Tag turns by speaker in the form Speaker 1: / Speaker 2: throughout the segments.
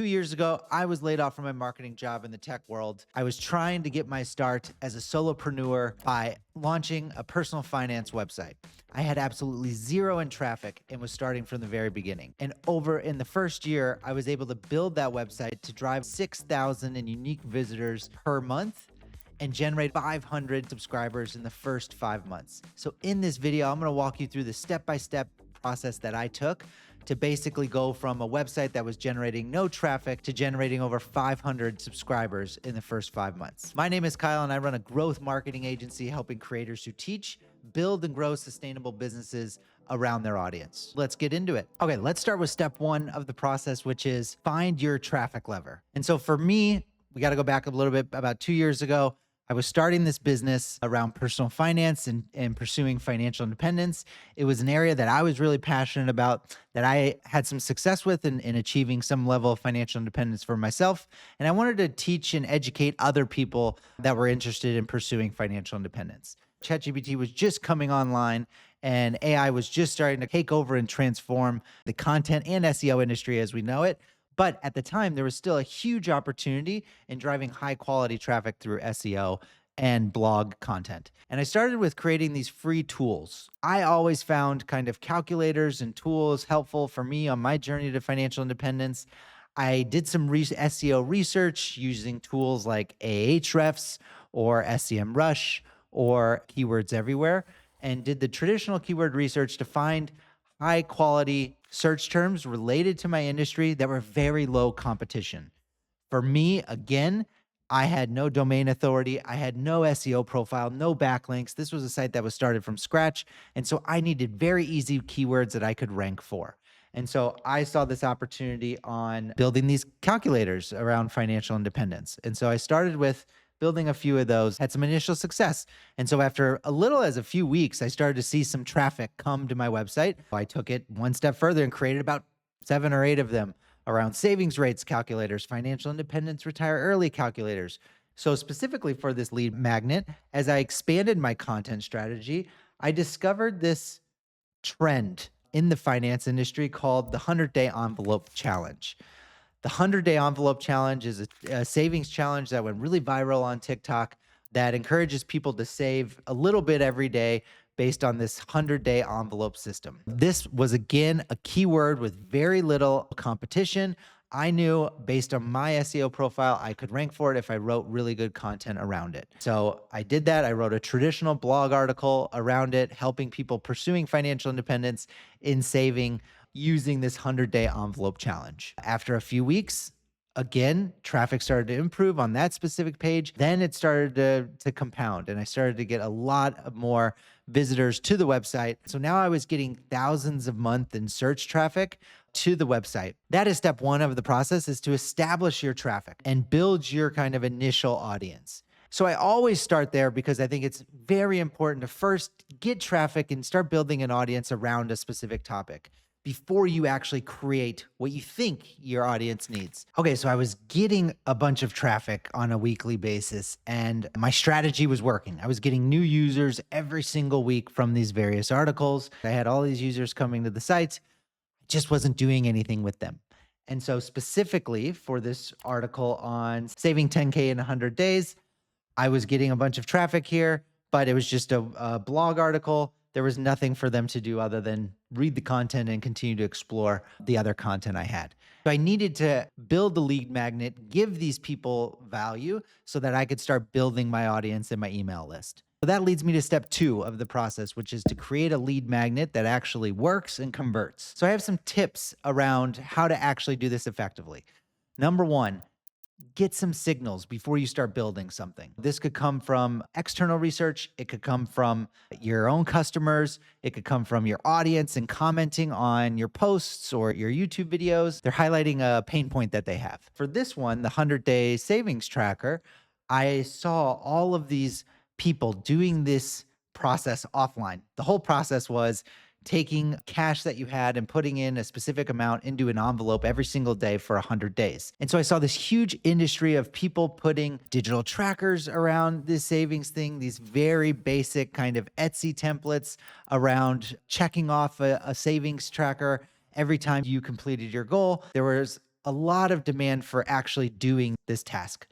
Speaker 1: 2 years ago, I was laid off from my marketing job in the tech world. I was trying to get my start as a solopreneur by launching a personal finance website. I had absolutely zero in traffic and was starting from the very beginning. And over in the first year, I was able to build that website to drive 6,000 in unique visitors per month and generate 500 subscribers in the first 5 months. So in this video, I'm gonna walk you through the step-by-step process that I took to basically go from a website that was generating no traffic to generating over 500 subscribers in the first 5 months. My name is Kyle and I run a growth marketing agency helping creators who teach, build, and grow sustainable businesses around their audience. Let's get into it. Okay, let's start with step one of the process, which is find your traffic lever. And so for me, we got to go back a little bit. About 2 years ago, I was starting this business around personal finance and pursuing financial independence. It was an area that I was really passionate about, that I had some success with in achieving some level of financial independence for myself. And I wanted to teach and educate other people that were interested in pursuing financial independence. ChatGPT was just coming online and AI was just starting to take over and transform the content and SEO industry as we know it. But at the time, there was still a huge opportunity in driving high quality traffic through SEO and blog content. And I started with creating these free tools. I always found kind of calculators and tools helpful for me on my journey to financial independence. I did some SEO research using tools like Ahrefs or SEMrush or Keywords Everywhere, and did the traditional keyword research to find high quality search terms related to my industry that were very low competition. For me, again, I had no domain authority. I had no SEO profile, no backlinks. This was a site that was started from scratch. And so I needed very easy keywords that I could rank for. And so I saw this opportunity on building these calculators around financial independence. And so I started with building a few of those, had some initial success. And so after a little as a few weeks, I started to see some traffic come to my website. I took it one step further and created about 7 or 8 of them around savings rates calculators, financial independence, retire early calculators. So specifically for this lead magnet, as I expanded my content strategy, I discovered this trend in the finance industry called the 100-day envelope challenge. The 100-day envelope challenge is a savings challenge that went really viral on TikTok that encourages people to save a little bit every day based on this 100-day envelope system. This was, again, a keyword with very little competition. I knew based on my SEO profile, I could rank for it if I wrote really good content around it. So I did that. I wrote a traditional blog article around it, helping people pursuing financial independence in saving using this 100-day envelope challenge. After a few weeks, again, traffic started to improve on that specific page. Then it started to compound and I started to get a lot of more visitors to the website. So now I was getting thousands a month in search traffic to the website. That is step one of the process, is to establish your traffic and build your kind of initial audience. So I always start there because I think it's very important to first get traffic and start building an audience around a specific topic before you actually create what you think your audience needs. Okay, so I was getting a bunch of traffic on a weekly basis and my strategy was working. I was getting new users every single week from these various articles. I had all these users coming to the sites, just wasn't doing anything with them. And so specifically for this article on saving 10K in 100 days, I was getting a bunch of traffic here, but it was just a blog article. There was nothing for them to do other than read the content and continue to explore the other content I had. So I needed to build the lead magnet, give these people value so that I could start building my audience and my email list. So that leads me to step 2 of the process, which is to create a lead magnet that actually works and converts. So I have some tips around how to actually do this effectively. Number 1, get some signals before you start building something. This could come from external research. It could come from your own customers. It could come from your audience and commenting on your posts or your YouTube videos. They're highlighting a pain point that they have. For this one, the 100-day savings tracker, I saw all of these people doing this process offline. The whole process was taking cash that you had and putting in a specific amount into an envelope every single day for 100 days. And so I saw this huge industry of people putting digital trackers around this savings thing, these very basic kind of Etsy templates around checking off a savings tracker every time you completed your goal. There was a lot of demand for actually doing this task.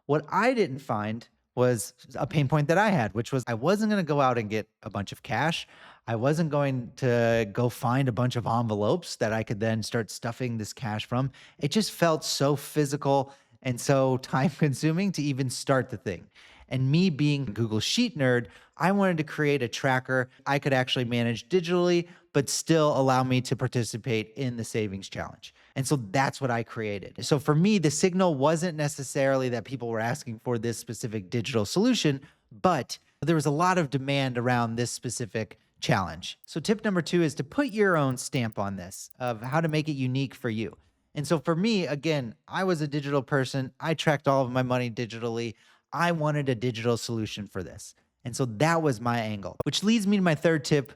Speaker 1: What I didn't find was a pain point that I had, which was I wasn't going to go out and get a bunch of cash. I wasn't going to go find a bunch of envelopes that I could then start stuffing this cash from. It just felt so physical and so time consuming to even start the thing. And me being a Google Sheet nerd, I wanted to create a tracker I could actually manage digitally, but still allow me to participate in the savings challenge. And so that's what I created. So for me, the signal wasn't necessarily that people were asking for this specific digital solution, but there was a lot of demand around this specific challenge. So tip number 2 is to put your own stamp on this of how to make it unique for you. And so for me, again, I was a digital person. I tracked all of my money digitally. I wanted a digital solution for this. And so that was my angle, which leads me to my third tip,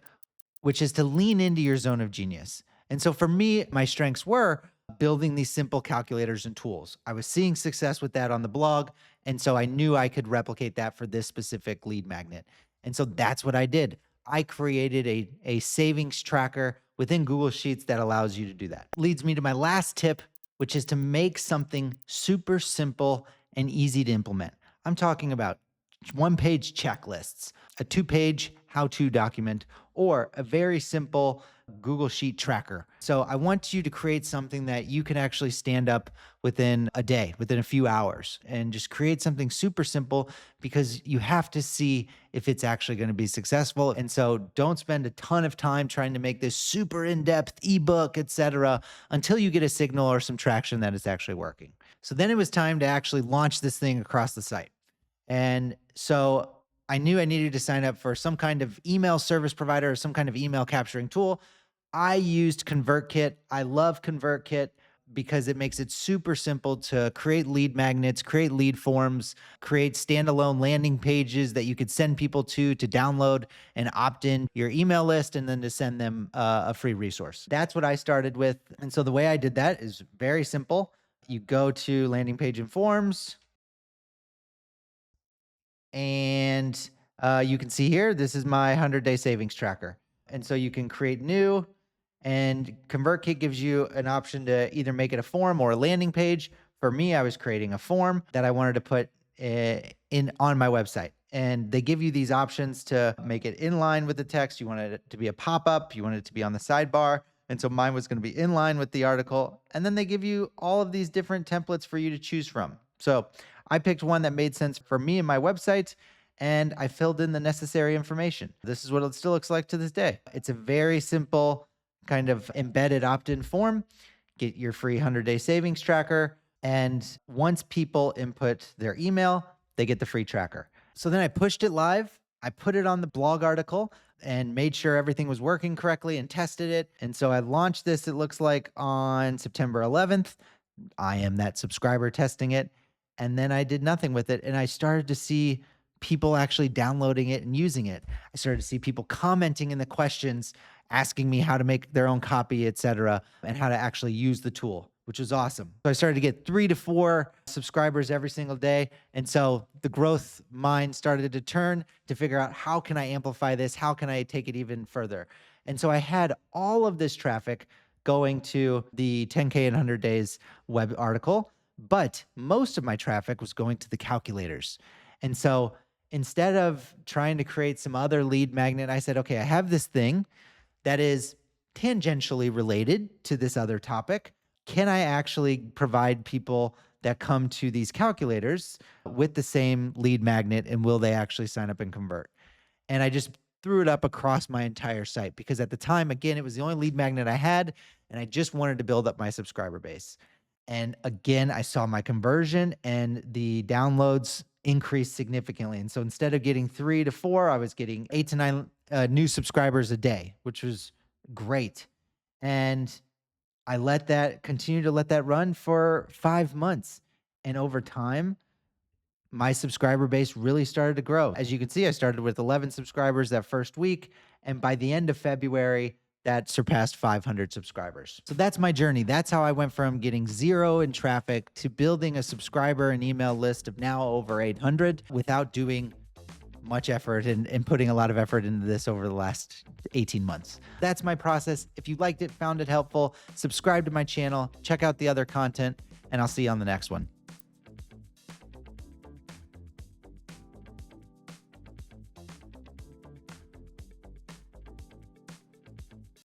Speaker 1: which is to lean into your zone of genius. And so for me, my strengths were building these simple calculators and tools. I was seeing success with that on the blog. And so I knew I could replicate that for this specific lead magnet. And so that's what I did. I created a savings tracker within Google Sheets that allows you to do that. Leads me to my last tip, which is to make something super simple and easy to implement. I'm talking about one-page checklists, a 2-page how-to document, or a very simple Google Sheet tracker. So I want you to create something that you can actually stand up within a day, within a few hours, and just create something super simple because you have to see if it's actually going to be successful. And so don't spend a ton of time trying to make this super in-depth ebook, etc., until you get a signal or some traction that it's actually working. So then it was time to actually launch this thing across the site. And so I knew I needed to sign up for some kind of email service provider or some kind of email capturing tool. I used ConvertKit. I love ConvertKit because it makes it super simple to create lead magnets, create lead forms, create standalone landing pages that you could send people to download and opt in your email list and then to send them a free resource. That's what I started with. And so the way I did that is very simple. You go to landing page and forms, and you can see here, this is my 100-day savings tracker. And so you can create new, and ConvertKit gives you an option to either make it a form or a landing page. For me, I was creating a form that I wanted to put in on my website. And they give you these options to make it in line with the text. You wanted it to be a pop-up. You wanted it to be on the sidebar. And so mine was going to be in line with the article. And then they give you all of these different templates for you to choose from. So I picked one that made sense for me and my website, and I filled in the necessary information. This is what it still looks like to this day. It's a very simple kind of embedded opt-in form. Get your free 100-day savings tracker. And once people input their email, they get the free tracker. So then I pushed it live. I put it on the blog article and made sure everything was working correctly and tested it. And so I launched this, it looks like, on September 11th. I am that subscriber testing it. And then I did nothing with it. And I started to see people actually downloading it and using it. I started to see people commenting in the questions, asking me how to make their own copy, etc., and how to actually use the tool, which was awesome. So I started to get 3 to 4 subscribers every single day. And so the growth mind started to turn to figure out, how can I amplify this? How can I take it even further? And so I had all of this traffic going to the 10K in 100 days web article, but most of my traffic was going to the calculators. And so instead of trying to create some other lead magnet, I said, okay, I have this thing that is tangentially related to this other topic. Can I actually provide people that come to these calculators with the same lead magnet, and will they actually sign up and convert? And I just threw it up across my entire site because at the time, again, it was the only lead magnet I had, and I just wanted to build up my subscriber base. And again, I saw my conversion and the downloads increase significantly. And so instead of getting 3 to 4, I was getting 8 to 9 new subscribers a day, which was great. And I continue to let that run for 5 months. And over time, my subscriber base really started to grow. As you can see, I started with 11 subscribers that first week. And by the end of February, that surpassed 500 subscribers. So that's my journey. That's how I went from getting 0 in traffic to building a subscriber and email list of now over 800 without doing much effort and putting a lot of effort into this over the last 18 months. That's my process. If you liked it, found it helpful, subscribe to my channel, check out the other content, and I'll see you on the next one.